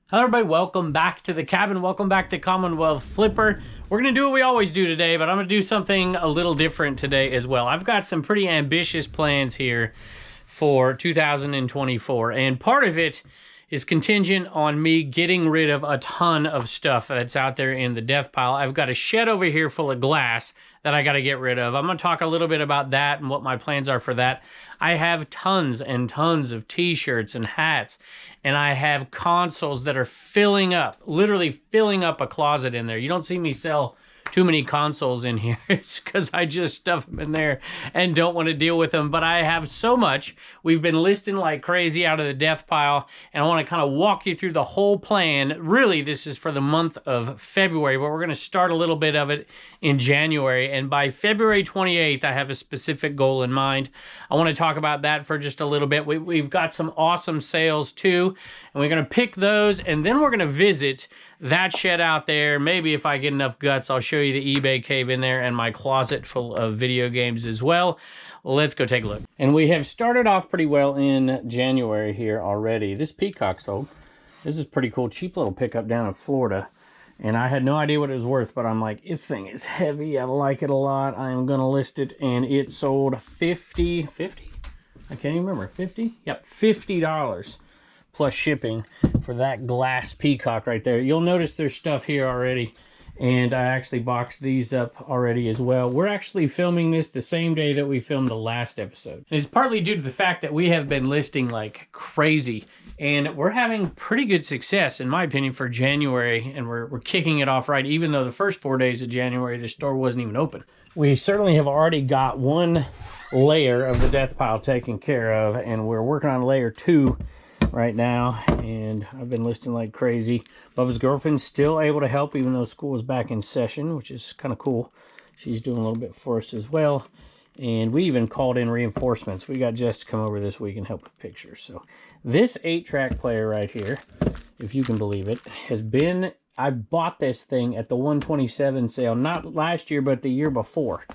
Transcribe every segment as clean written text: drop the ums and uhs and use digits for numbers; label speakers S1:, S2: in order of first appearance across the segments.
S1: Hello everybody, welcome back to the cabin. Welcome back to Commonwealth Flipper. We're gonna do what we always do today, but I'm gonna do something a little different today as well. I've got some pretty ambitious plans here for 2024, and part of it is contingent on me getting rid of a ton of stuff that's out there in the death pile. I've got a shed over here full of glass that I got to get rid of. I'm going to talk a little bit about that and what my plans are for that. I have tons and tons of t-shirts and hats, and I have consoles that are filling up, literally filling up a closet in there. You don't see me sell too many consoles in here. It's because I just stuff them in there and don't want to deal with them. But I have so much. We've been listing like crazy out of the death pile, and I want to kind of walk you through the whole plan. Really, this is for the month of February, but we're going to start a little bit of it in January. And by February 28th, I have a specific goal in mind. I want to talk about that for just a little bit. We've got some awesome sales too, and we're going to pick those, and then we're going to visit that shed out there. Maybe if I get enough guts, I'll show you the eBay cave in there and my closet full of video games as well. Let's go take a look. And we have started off pretty well in January here already. This peacock sold. This is pretty cool. Cheap little pickup down in Florida. And I had no idea what it was worth, but I'm like, this thing is heavy. I like it a lot. I am going to list it. And it sold 50? I can't even remember. 50? Yep, $50. Plus shipping for that glass peacock right there. You'll notice there's stuff here already, and I actually boxed these up already as well. We're actually filming this the same day that we filmed the last episode. And it's partly due to the fact that we have been listing like crazy, and we're having pretty good success, in my opinion, for January, and we're kicking it off right, even though the first 4 days of January, the store wasn't even open. We certainly have already got one layer of the death pile taken care of, and we're working on layer 2 right now, and I've been listing like crazy. Bubba's girlfriend's still able to help even though school is back in session, which is kind of cool. She's doing a little bit for us as well, and we even called in reinforcements. We got Jess to come over this week and help with pictures. So this 8-track player right here, if you can believe it, has been, I bought this thing at the 127 sale, not last year but the year before,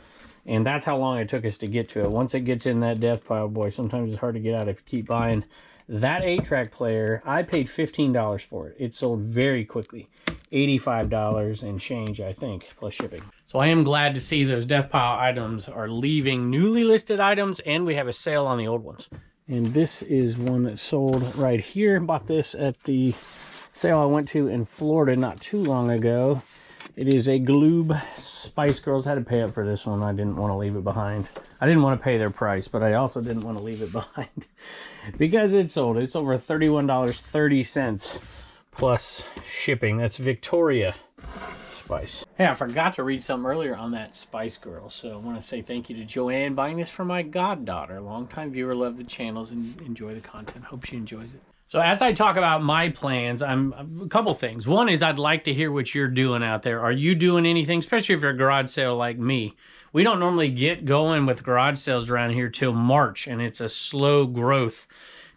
S1: and that's how long it took us to get to it. Once it gets in that death pile, boy, sometimes it's hard to get out if you keep buying. That 8-track player, I paid $15 for it. It sold very quickly. $85 and change, I think, plus shipping. So I am glad to see those death pile items are leaving newly listed items, and we have a sale on the old ones. And this is one that sold right here. Bought this at the sale I went to in Florida not too long ago. It is a Gloob Spice Girls. I had to pay up for this one. I didn't want to leave it behind. I didn't want to pay their price, but I also didn't want to leave it behind because it sold. It's over $31.30 plus shipping. That's Victoria Spice. Hey, I forgot to read something earlier on that Spice Girl, so I want to say thank you to Joanne buying this for my goddaughter. Longtime viewer, love the channels and enjoy the content. Hope she enjoys it. So as I talk about my plans, I'm a couple things. One is I'd like to hear what you're doing out there. Are you doing anything, especially if you're a garage sale like me? We don't normally get going with garage sales around here till March, and it's a slow growth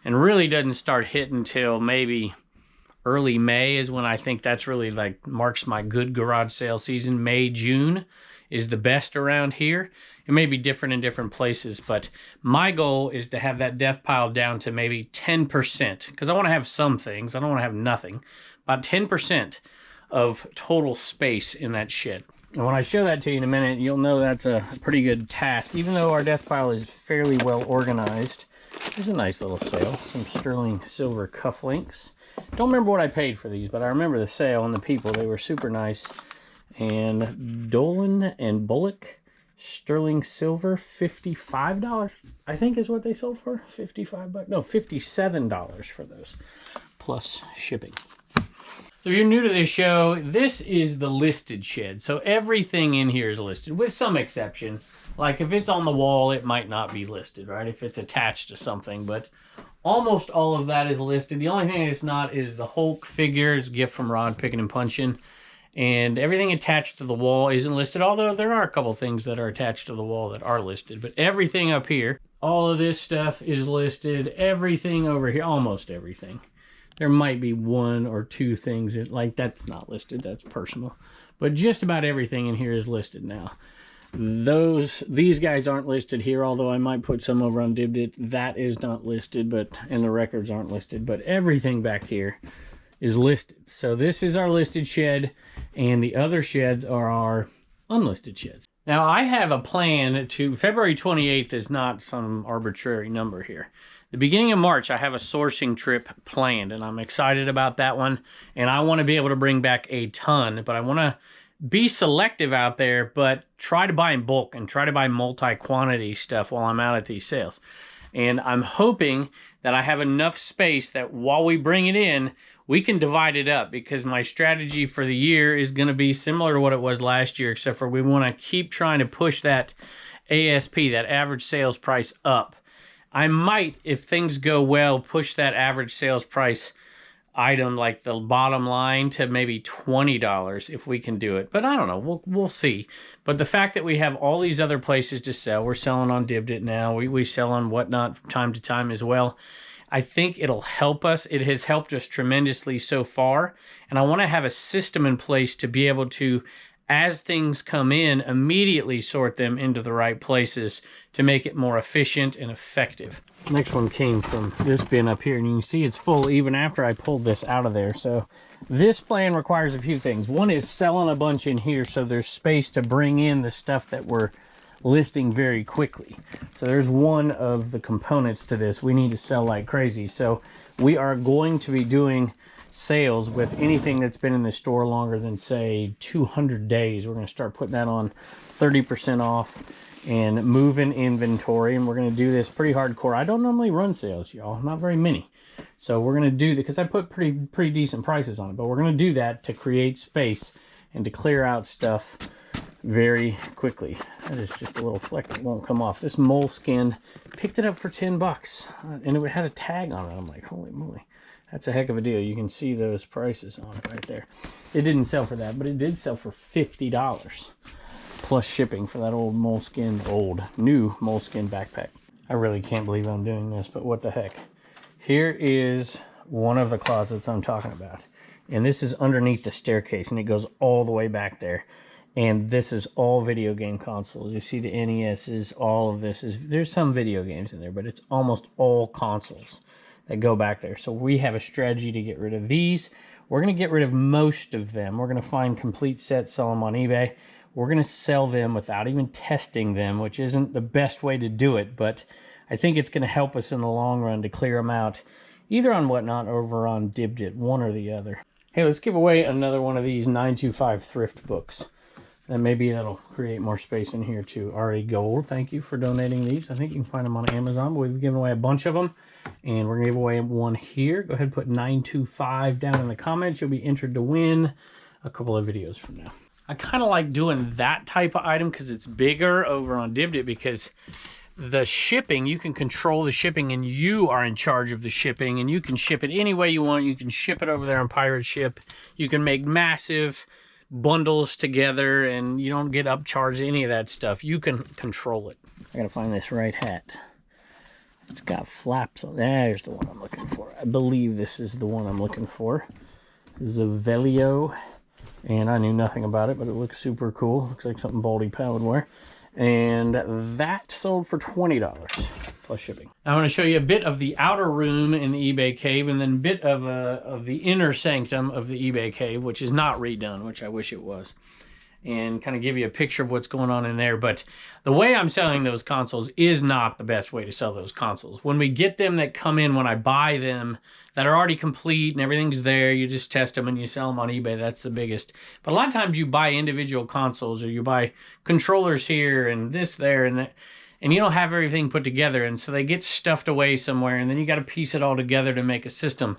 S1: and really doesn't start hitting till maybe early May is when I think that's really like marks my good garage sale season. May, June is the best around here. It may be different in different places, but my goal is to have that death pile down to maybe 10%, because I want to have some things. I don't want to have nothing. About 10% of total space in that shed. And when I show that to you in a minute, you'll know that's a pretty good task. Even though our death pile is fairly well organized, there's a nice little sale. Some sterling silver cufflinks. Don't remember what I paid for these, but I remember the sale and the people. They were super nice. And Dolan and Bullock sterling silver, $55, I think is what they sold for. 55 bucks. No, $57 for those, plus shipping. So if you're new to this show, this is the listed shed. So everything in here is listed, with some exception. Like if it's on the wall, it might not be listed, right? If it's attached to something, but almost all of that is listed. The only thing that's not is the Hulk figures, gift from Rod Picking and Punching. And everything attached to the wall isn't listed, although there are a couple things that are attached to the wall that are listed. But everything up here, all of this stuff is listed. Everything over here, almost everything. There might be one or two things that, like, that's not listed, that's personal. But just about everything in here is listed now. These guys aren't listed here, although I might put some over on Dibdit. That is not listed, and the records aren't listed. But everything back here is listed. So this is our listed shed, and the other sheds are our unlisted sheds. Now I have a plan to, February 28th is not some arbitrary number here. The beginning of March, I have a sourcing trip planned, and I'm excited about that one. And I want to be able to bring back a ton, but I want to be selective out there, but try to buy in bulk and try to buy multi-quantity stuff while I'm out at these sales. And I'm hoping that I have enough space that while we bring it in, we can divide it up, because my strategy for the year is going to be similar to what it was last year, except for we want to keep trying to push that ASP, that average sales price, up. I might, if things go well, push that average sales price item, like the bottom line, to maybe $20 if we can do it. But I don't know, we'll see. But the fact that we have all these other places to sell, we're selling on Dibdit now, we sell on Whatnot from time to time as well. I think it'll help us. It has helped us tremendously so far. And I want to have a system in place to be able to, as things come in, immediately sort them into the right places to make it more efficient and effective. Next one came from this bin up here, and you can see it's full even after I pulled this out of there. So this plan requires a few things. One is selling a bunch in here so there's space to bring in the stuff that we're listing very quickly. So there's one of the components to this. We need to sell like crazy. So we are going to be doing sales with anything that's been in the store longer than, say, 200 days. We're going to start putting that on 30% off and moving inventory, and we're going to do this pretty hardcore. I don't normally run sales, y'all, not very many. So we're going to do that because I put pretty decent prices on it, but we're going to do that to create space and to clear out stuff very quickly. That is just a little fleck that won't come off. This moleskin, picked it up for 10 bucks, and it had a tag on it. I'm like, holy moly. That's a heck of a deal. You can see those prices on it right there. It didn't sell for that, but it did sell for $50 plus shipping for that new moleskin backpack. I really can't believe I'm doing this, but what the heck. Here is one of the closets I'm talking about. And this is underneath the staircase, and it goes all the way back there. And this is all video game consoles. You see the NESs, all of this is, there's some video games in there, but it's almost all consoles that go back there. So we have a strategy to get rid of these. We're going to get rid of most of them. We're going to find complete sets, sell them on eBay. We're going to sell them without even testing them, which isn't the best way to do it, but I think it's going to help us in the long run to clear them out, either on Whatnot or over on Dibdit, one or the other. Hey, let's give away another one of these 925 thrift books. And maybe that'll create more space in here too. Ari Gold, thank you for donating these. I think you can find them on Amazon, but we've given away a bunch of them. And we're going to give away one here. Go ahead and put 925 down in the comments. You'll be entered to win a couple of videos from now. I kind of like doing that type of item because it's bigger over on Dibdit, because the shipping, you can control the shipping and you are in charge of the shipping, and you can ship it any way you want. You can ship it over there on Pirate Ship. You can make massive bundles together and you don't get upcharged, any of that stuff. You can control it. I gotta find this right hat. It's got flaps on. There's the one I'm looking for. I believe this is the one I'm looking for. Zavelio. And I knew nothing about it, but it looks super cool. Looks like something Baldy Pal would wear. And that sold for $20 plus shipping. Now I'm going to show you a bit of the outer room in the eBay cave, and then a bit of the inner sanctum of the eBay cave, which is not redone, which I wish it was. And kind of give you a picture of what's going on in there. But the way I'm selling those consoles is not the best way to sell those consoles. When we get them that come in, when I buy them, that are already complete and everything's there, you just test them and you sell them on eBay. That's the biggest. But a lot of times you buy individual consoles, or you buy controllers here and this there and that, and you don't have everything put together, and so they get stuffed away somewhere, and then you got to piece it all together to make a system,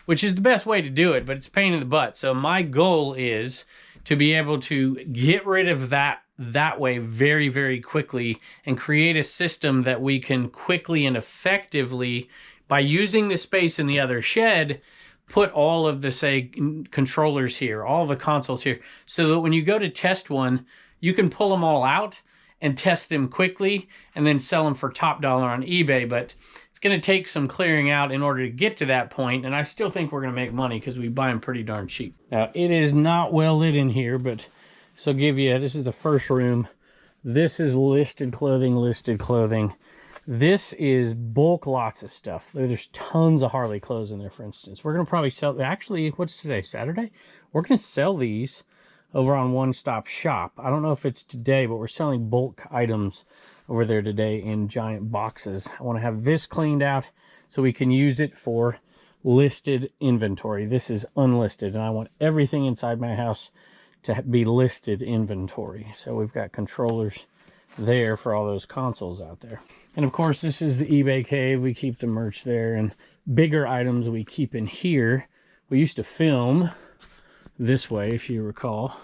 S1: which is the best way to do it, but it's a pain in the butt. So my goal is to be able to get rid of that way very, very quickly and create a system that we can quickly and effectively, by using the space in the other shed, put all of the, say, controllers here, all the consoles here, so that when you go to test one, you can pull them all out and test them quickly and then sell them for top dollar on eBay. But it's going to take some clearing out in order to get to that point, and I still think we're going to make money because we buy them pretty darn cheap. Now, it is not well lit in here, but this will give you, this is the first room. This is listed clothing, listed clothing. This is bulk lots of stuff. There's tons of Harley clothes in there, for instance. We're going to probably sell, actually, what's today, Saturday? We're going to sell these over on One Stop Shop. I don't know if it's today, but we're selling bulk items over there today in giant boxes. I want to have this cleaned out so we can use it for listed inventory. This is unlisted, and I want everything inside my house to be listed inventory. So we've got controllers there for all those consoles out there. And of course, this is the eBay cave. We keep the merch there, and bigger items we keep in here. We used to film this way, if you recall.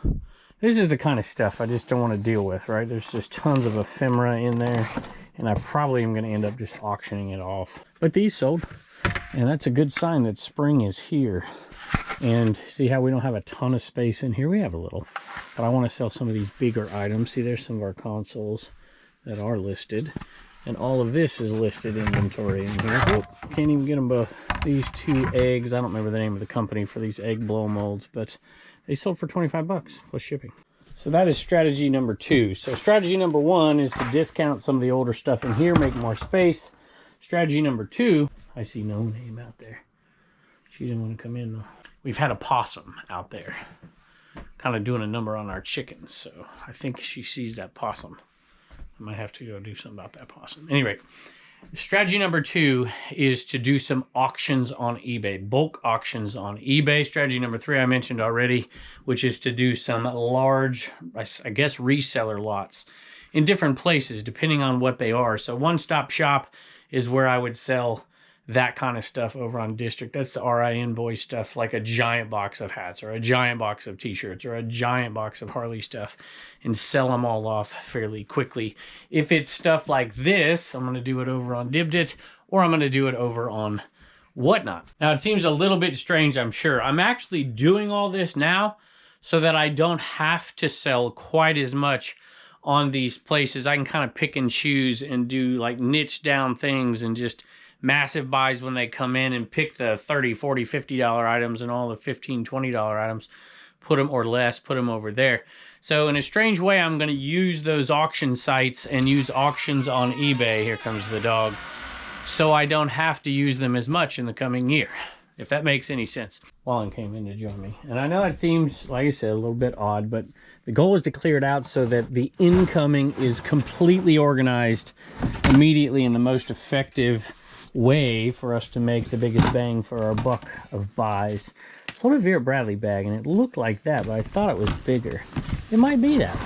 S1: This is the kind of stuff I just don't want to deal with, right? There's just tons of ephemera in there, and I probably am going to end up just auctioning it off. But these sold, and that's a good sign that spring is here. And see how we don't have a ton of space in here? We have a little, but I want to sell some of these bigger items. See, there's some of our consoles that are listed, and all of this is listed inventory in here. Oh, can't even get them both. These two eggs, I don't remember the name of the company for these egg blow molds, but they sold for 25 bucks plus shipping. So that is strategy number 2. So strategy number 1 is to discount some of the older stuff in here, make more space. Strategy number 2, I see no name out there. She didn't want to come in though. We've had a possum out there kind of doing a number on our chickens, so I think she sees that possum. I might have to go do something about that possum. Anyway, strategy number 2 is to do some auctions on eBay, bulk auctions on eBay. Strategy number 3 I mentioned already, which is to do some large, I guess, reseller lots in different places, depending on what they are. So One Stop Shop is where I would sell that kind of stuff over on District. That's the RI Invoice stuff, like a giant box of hats or a giant box of t-shirts or a giant box of Harley stuff, and sell them all off fairly quickly. If it's stuff like this, I'm going to do it over on Dibdit, or I'm going to do it over on Whatnot. Now, it seems a little bit strange, I'm sure. I'm actually doing all this now so that I don't have to sell quite as much on these places. I can kind of pick and choose and do like niche down things and just massive buys when they come in, and pick the $30, $40, $50 items and all the $15, $20 items, put them, or less, put them over there. So in a strange way, I'm going to use those auction sites and use auctions on eBay. Here comes the dog. So I don't have to use them as much in the coming year, if that makes any sense. Wallen came in to join me. And I know it seems, like I said, a little bit odd, but the goal is to clear it out so that the incoming is completely organized immediately in the most effective way for us to make the biggest bang for our buck of buys. Sold a Vera Bradley bag, and it looked like that, but I thought it was bigger. It might be that.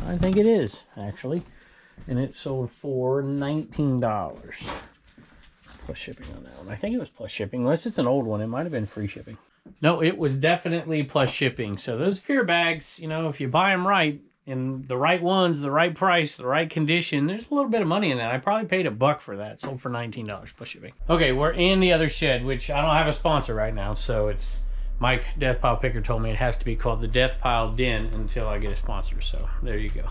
S1: I think it is, actually. And it sold for $19. Plus shipping on that one. I think it was plus shipping. Unless it's an old one, it might have been free shipping. No, it was definitely plus shipping. So those Vera bags, you know, if you buy them right, and the right ones, the right price, the right condition, there's a little bit of money in that. I probably paid $1 for that. Sold for $19 plus shipping. Okay, we're in the other shed, which I don't have a sponsor right now, so it's Mike Death Pile Picker told me it has to be called the Death Pile Den until I get a sponsor. So there you go.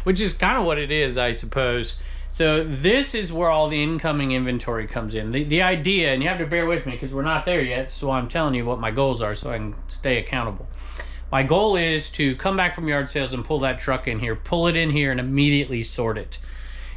S1: Which is kind of what it is, I suppose. So this is where all the incoming inventory comes in. The idea, and you have to bear with me because we're not there yet, so I'm telling you what my goals are so I can stay accountable. My goal is to come back from yard sales and pull that truck in here, pull it in here, and immediately sort it.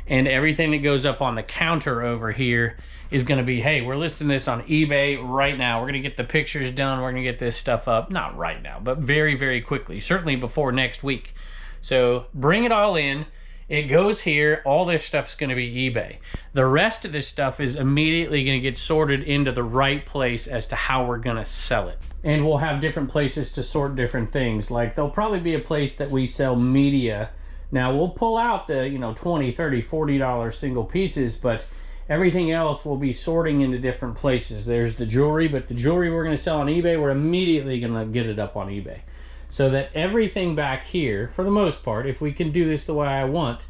S1: And everything that goes up on the counter over here is going to be, hey, we're listing this on eBay right now. We're going to get the pictures done. We're going to get this stuff up. Not right now, but very, very quickly. Certainly before next week. So bring it all in. It goes here. All this stuff's going to be eBay. The rest of this stuff is immediately going to get sorted into the right place as to how we're going to sell it. And we'll have different places to sort different things. Like there'll probably be a place that we sell media. Now we'll pull out the, you know, $20, $30, $40 single pieces, but everything else will be sorting into different places. There's the jewelry, but the jewelry we're going to sell on eBay, we're immediately going to get it up on eBay. So that everything back here, for the most part, if we can do this the way I want,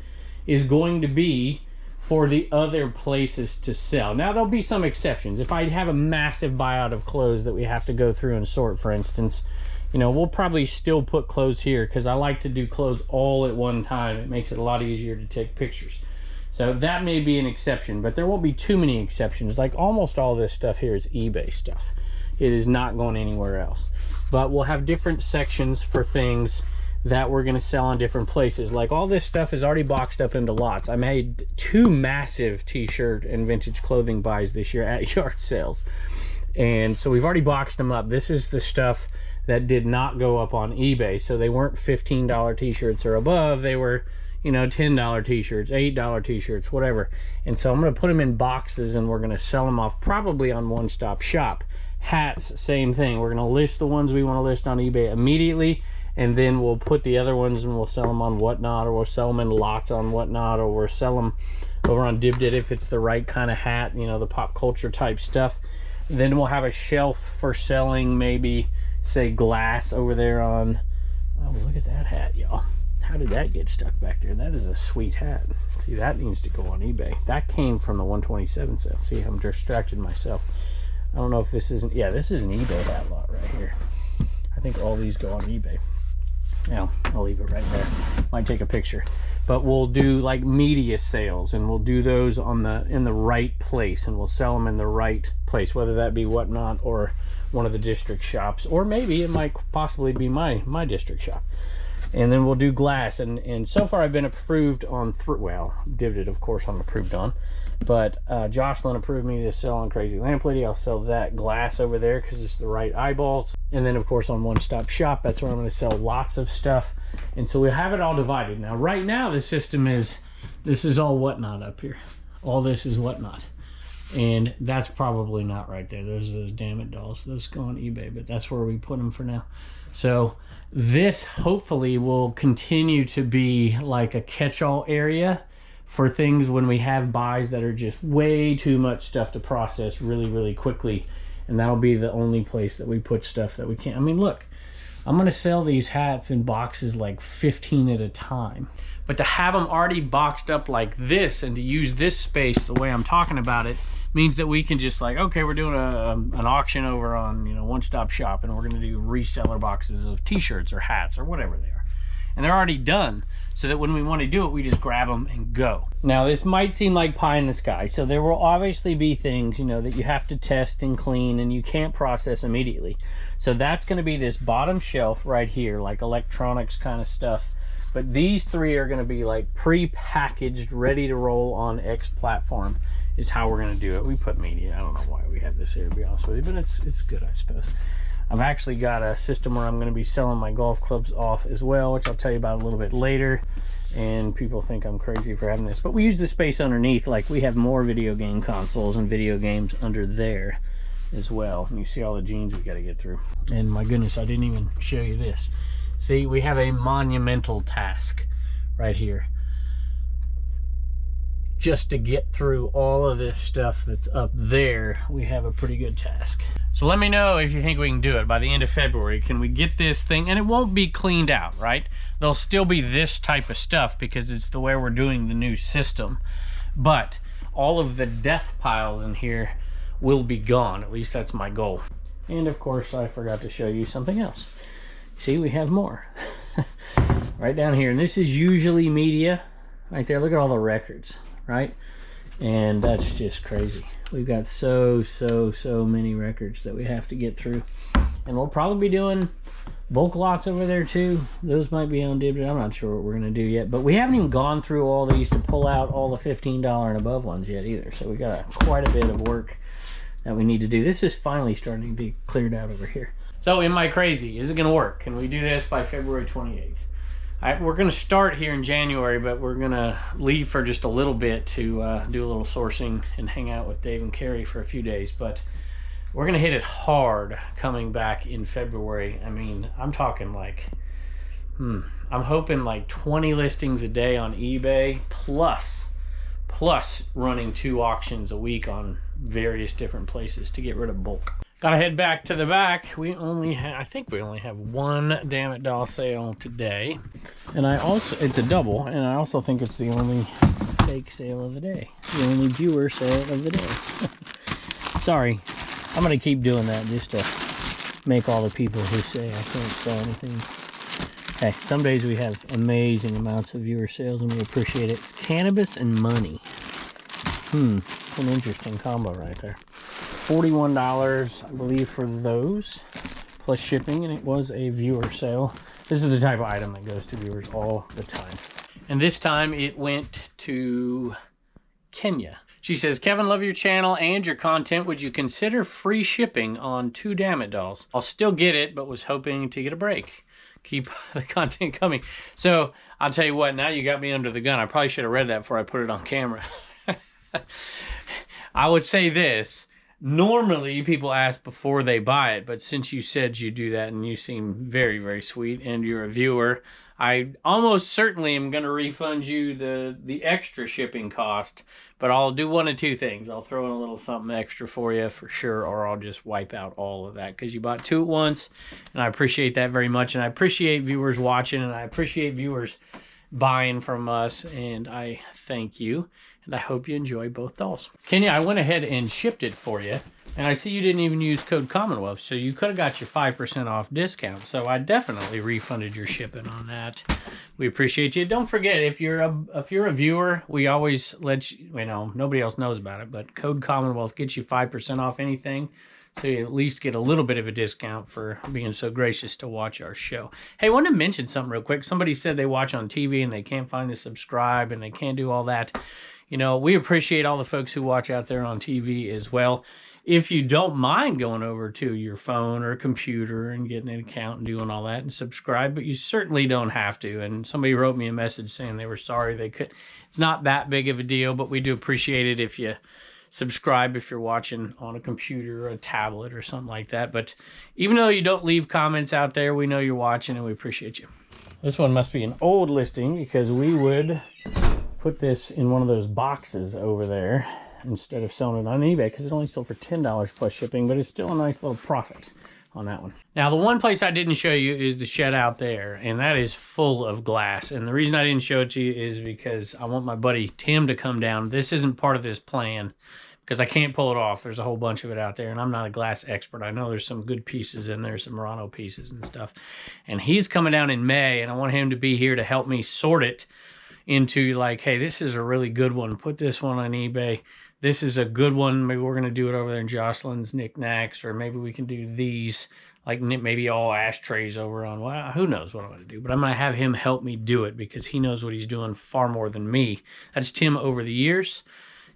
S1: is going to be for the other places to sell. Now, there'll be some exceptions. If I have a massive buyout of clothes that we have to go through and sort, for instance, you know, we'll probably still put clothes here because I like to do clothes all at one time. It makes it a lot easier to take pictures. So that may be an exception, but there won't be too many exceptions. Like almost all this stuff here is eBay stuff. It is not going anywhere else. But we'll have different sections for things that we're going to sell on different places. Like all this stuff is already boxed up into lots. I made 2 massive t-shirt and vintage clothing buys this year at yard sales. And so we've already boxed them up. This is the stuff that did not go up on eBay. So they weren't $15 t-shirts or above. They were, you know, $10 t-shirts, $8 t-shirts, whatever. And so I'm going to put them in boxes and we're going to sell them off probably on One Stop Shop. Hats, same thing. We're going to list the ones we want to list on eBay immediately, and then we'll put the other ones and we'll sell them on Whatnot, or we'll sell them in lots on Whatnot, or we'll sell them over on Dibdit if it's the right kind of hat, you know, the pop culture type stuff. Then we'll have a shelf for selling, maybe say glass over there on, oh, look at that hat, y'all. How did that get stuck back there? That is a sweet hat. See, that needs to go on eBay. That came from the 127 sale. See, I'm distracted myself. I don't know if this isn't, yeah, this is an eBay hat lot right here. I think all these go on eBay. Now, I'll leave it right there. Might take a picture. But we'll do like media sales, and we'll do those on in the right place, and we'll sell them in the right place, whether that be Whatnot or one of the district shops, or maybe it might possibly be my district shop. And then we'll do glass, and so far I've been approved on well, Dibdit of course I'm approved on, but Jocelyn approved me to sell on Crazy Lamp Lady. I'll sell that glass over there because it's the right eyeballs. And then of course on One Stop Shop, that's where I'm going to sell lots of stuff. And so we have it all divided. Now right now the system is, this is all Whatnot up here. All this is Whatnot. And that's probably not right there. Those are those Damn It dolls. Those go on eBay, but that's where we put them for now. So this hopefully will continue to be like a catch-all area for things when we have buys that are just way too much stuff to process really quickly. And that'll be the only place that we put stuff that we can't. I mean, look, I'm going to sell these hats in boxes like 15 at a time. But to have them already boxed up like this and to use this space the way I'm talking about it means that we can just like, okay, we're doing an auction over on, you know, One Stop Shop, and we're going to do reseller boxes of t-shirts or hats or whatever they are. And they're already done, so that when we want to do it, we just grab them and go. Now, this might seem like pie in the sky, so there will obviously be things, you know, that you have to test and clean and you can't process immediately. So that's going to be this bottom shelf right here, like electronics kind of stuff. But these 3 are going to be like pre-packaged, ready to roll on X platform is how we're going to do it. We put media. I don't know why we have this here, to be honest with you, but it's good, I suppose. I've actually got a system where I'm going to be selling my golf clubs off as well, which I'll tell you about a little bit later. And people think I'm crazy for having this, but we use the space underneath. Like we have more video game consoles and video games under there as well. And you see all the jeans we got to get through. And my goodness, I didn't even show you this. See, we have a monumental task right here. Just to get through all of this stuff that's up there, we have a pretty good task. So let me know if you think we can do it by the end of February. Can we get this thing? And it won't be cleaned out, right? There'll still be this type of stuff because it's the way we're doing the new system. But all of the death piles in here will be gone. At least that's my goal. And of course, I forgot to show you something else. See, we have more. Right down here. And this is usually media. Right there, look at all the records, right? And that's just crazy. We've got so many records that we have to get through. And we'll probably be doing bulk lots over there too. Those might be on Dibdit. I'm not sure what we're gonna do yet, but we haven't even gone through all these to pull out all the $15 and above ones yet either. So we got quite a bit of work that we need to do. This is finally starting to be cleared out over here. So am I crazy? Is it gonna work? Can we do this by February 28th? We're going to start here in January, but we're going to leave for just a little bit to do a little sourcing and hang out with Dave and Carrie for a few days. But we're going to hit it hard coming back in February. I mean, I'm talking like, I'm hoping like 20 listings a day on eBay, plus running 2 auctions a week on various different places to get rid of bulk. Gotta head back to the back. I think we only have 1 Damn It doll sale today. And it's a double, and I also think it's the only fake sale of the day. The only viewer sale of the day. Sorry, I'm gonna keep doing that just to make all the people who say I can't sell anything. Hey, some days we have amazing amounts of viewer sales and we appreciate it. It's cannabis and money. An interesting combo right there. $41, I believe, for those, plus shipping, and it was a viewer sale. This is the type of item that goes to viewers all the time. And this time it went to Kenya. She says, Kevin, love your channel and your content. Would you consider free shipping on 2 Dammit dolls? I'll still get it, but was hoping to get a break. Keep the content coming. So I'll tell you what, now you got me under the gun. I probably should have read that before I put it on camera. I would say this. Normally, people ask before they buy it, but since you said you do that and you seem very, very sweet and you're a viewer, I almost certainly am going to refund you the extra shipping cost, but I'll do one of 2 things. I'll throw in a little something extra for you for sure, or I'll just wipe out all of that because you bought 2 at once, and I appreciate that very much, and I appreciate viewers watching, and I appreciate viewers buying from us, and I thank you, and I hope you enjoy both dolls. Kenya, I went ahead and shipped it for you, and I see you didn't even use code Commonwealth, so you could have got your 5% off discount, so I definitely refunded your shipping on that. We appreciate you. Don't forget, if you're a viewer, we always let you know, nobody else knows about it, but code Commonwealth gets you 5% off anything, so you at least get a little bit of a discount for being so gracious to watch our show. Hey, I wanted to mention something real quick. Somebody said they watch on TV and they can't find the subscribe and they can't do all that. You know, we appreciate all the folks who watch out there on TV as well. If you don't mind going over to your phone or computer and getting an account and doing all that and subscribe, but you certainly don't have to. And somebody wrote me a message saying they were sorry they could. It's not that big of a deal, but we do appreciate it if you subscribe if you're watching on a computer or a tablet or something like that. But even though you don't leave comments out there, we know you're watching and we appreciate you. This one must be an old listing because we would put this in one of those boxes over there instead of selling it on eBay because it only sold for $10 plus shipping, but it's still a nice little profit on that one. Now, the one place I didn't show you is the shed out there, and that is full of glass. And the reason I didn't show it to you is because I want my buddy Tim to come down. This isn't part of this plan because I can't pull it off. There's a whole bunch of it out there, and I'm not a glass expert. I know there's some good pieces in there, some Murano pieces and stuff. And he's coming down in May, and I want him to be here to help me sort it into like, hey, this is a really good one. Put this one on eBay. This is a good one. Maybe we're going to do it over there in Jocelyn's Knickknacks, or maybe we can do these, like maybe all ashtrays over on, well, who knows what I'm going to do. But I'm going to have him help me do it because he knows what he's doing far more than me. That's Tim over the years.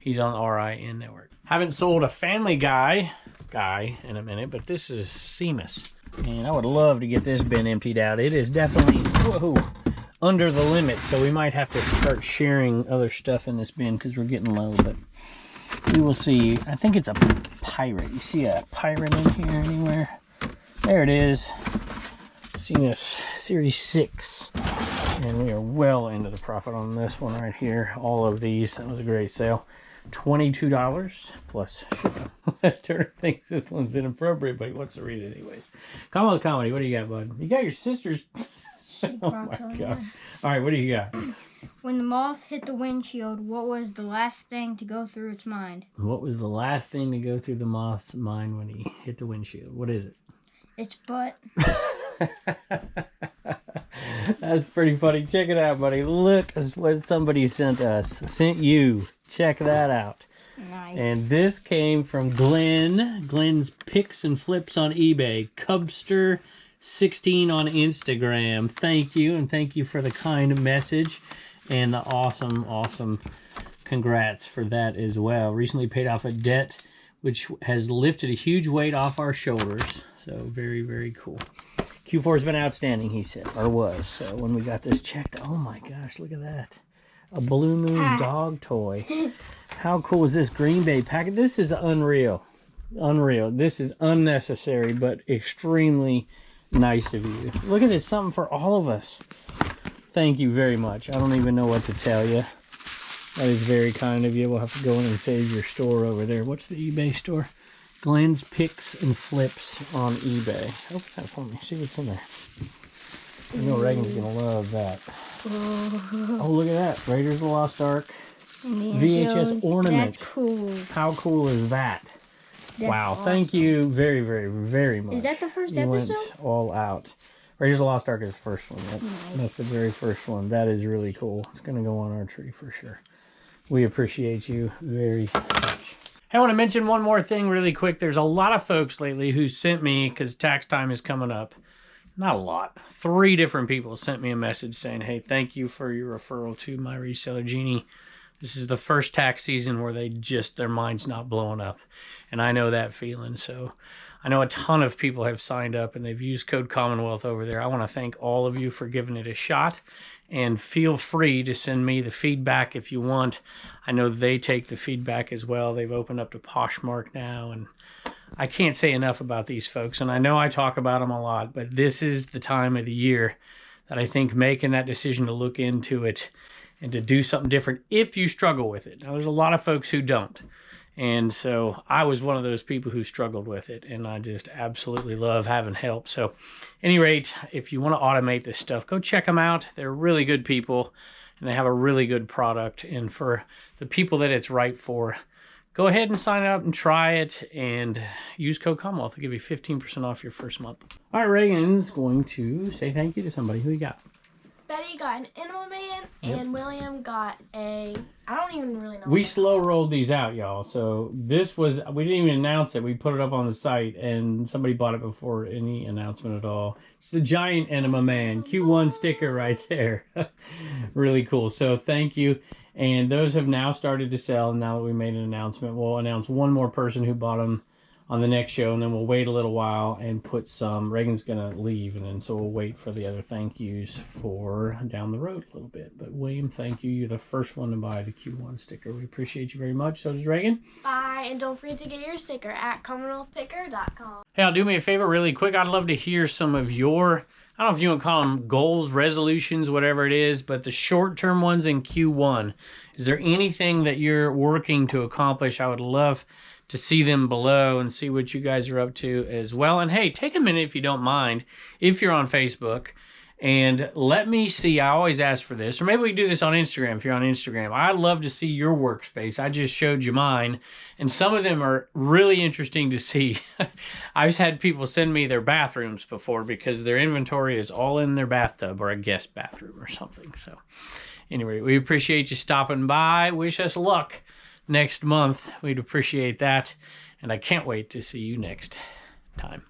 S1: He's on the RIN network. Haven't sold a Family Guy in a minute, but this is Seamus. And I would love to get this bin emptied out. It is definitely, whoa, under the limit. So we might have to start sharing other stuff in this bin because we're getting low, but we will see. I think it's a pirate. You see a pirate in here anywhere? There it is. Seamus Series 6. And we are well into the profit on this one right here. All of these. That was a great sale. $22 plus shipping. Turner thinks this one's inappropriate, but he wants to read it anyways. Commonwealth Comedy, what do you got, bud? You got your sister's. Oh my God. All right, what do you got?
S2: When the moth hit the windshield, what was the last thing to go through its mind?
S1: What was the last thing to go through the moth's mind when he hit the windshield? What is it?
S2: Its butt.
S1: That's pretty funny. Check it out, buddy. Look what somebody sent us. Sent you. Check that out.
S2: Nice.
S1: And this came from Glenn. Glenn's Picks and Flips on eBay. Cubster16 on Instagram. Thank you, and thank you for the kind message and the awesome congrats for that as well. Recently paid off a debt which has lifted a huge weight off our shoulders. So very, very cool. Q4 has been outstanding, he said, or was. So when we got this checked, oh my gosh, look at that. A Blue Moon dog toy. How cool is this Green Bay package? This is unreal. Unreal. This is unnecessary, but extremely nice of you. Look at this, something for all of us. Thank you very much. I don't even know what to tell you. That is very kind of you. We'll have to go in and save your store over there. What's the eBay store? Glenn's Picks and Flips on eBay. Open that for me. See what's in there. I know Reagan's going to love that. Oh, look at that. Raiders of the Lost Ark. VHS ornament.
S2: That's cool.
S1: How cool is that?
S2: That's
S1: wow.
S2: awesome.
S1: Thank you very, very, very much.
S2: Is that the first
S1: you
S2: episode?
S1: Went all out. Raiders of the Lost Ark is the first one. Yep.
S2: Nice.
S1: That's the very first one. That is really cool. It's going to go on our tree for sure. We appreciate you very much. Hey, I want to mention one more thing really quick. There's a lot of folks lately who sent me, because tax time is coming up, not a lot, 3 different people sent me a message saying, hey, thank you for your referral to my reseller, Genie. This is the first tax season where their mind's not blowing up. And I know that feeling. So I know a ton of people have signed up and they've used code Commonwealth over there. I want to thank all of you for giving it a shot. And feel free to send me the feedback if you want. I know they take the feedback as well. They've opened up to Poshmark now. And I can't say enough about these folks. And I know I talk about them a lot. But this is the time of the year that I think making that decision to look into it and to do something different if you struggle with it. Now, there's a lot of folks who don't. And so I was one of those people who struggled with it, and I just absolutely love having help. So at any rate, if you want to automate this stuff, go check them out. They're really good people, and they have a really good product. And for the people that it's right for, go ahead and sign up and try it and use code Commonwealth. They'll give you 15% off your first month. All right, Reagan's going to say thank you to somebody. Who you got?
S3: Betty got an Animal Man, and William got a, I don't even really know.
S1: We slow rolled these out, y'all. So this was, we didn't even announce it. We put it up on the site, and somebody bought it before any announcement at all. It's the giant Enema Man Q1 sticker right there. Really cool. So thank you. And those have now started to sell. Now that we made an announcement, we'll announce one more person who bought them on the next show, and then we'll wait a little while and put some. Reagan's gonna leave, and then so we'll wait for the other thank yous for down the road a little bit. But William, thank you. You're the first one to buy the Q1 sticker. We appreciate you very much. So does Reagan.
S3: Bye, and don't forget to get your sticker at CommonwealthPicker.com.
S1: Hey, do me a favor really quick. I'd love to hear some of your, I don't know if you want to call them goals, resolutions, whatever it is, but the short-term ones in Q1. Is there anything that you're working to accomplish? I would love to see them below and see what you guys are up to as well. And hey, take a minute if you don't mind, if you're on Facebook, and let me see. I always ask for this, or maybe we can do this on Instagram if you're on Instagram. I'd love to see your workspace. I just showed you mine, and some of them are really interesting to see. I've had people send me their bathrooms before because their inventory is all in their bathtub or a guest bathroom or something. So anyway, we appreciate you stopping by. Wish us luck next month. We'd appreciate that, and I can't wait to see you next time.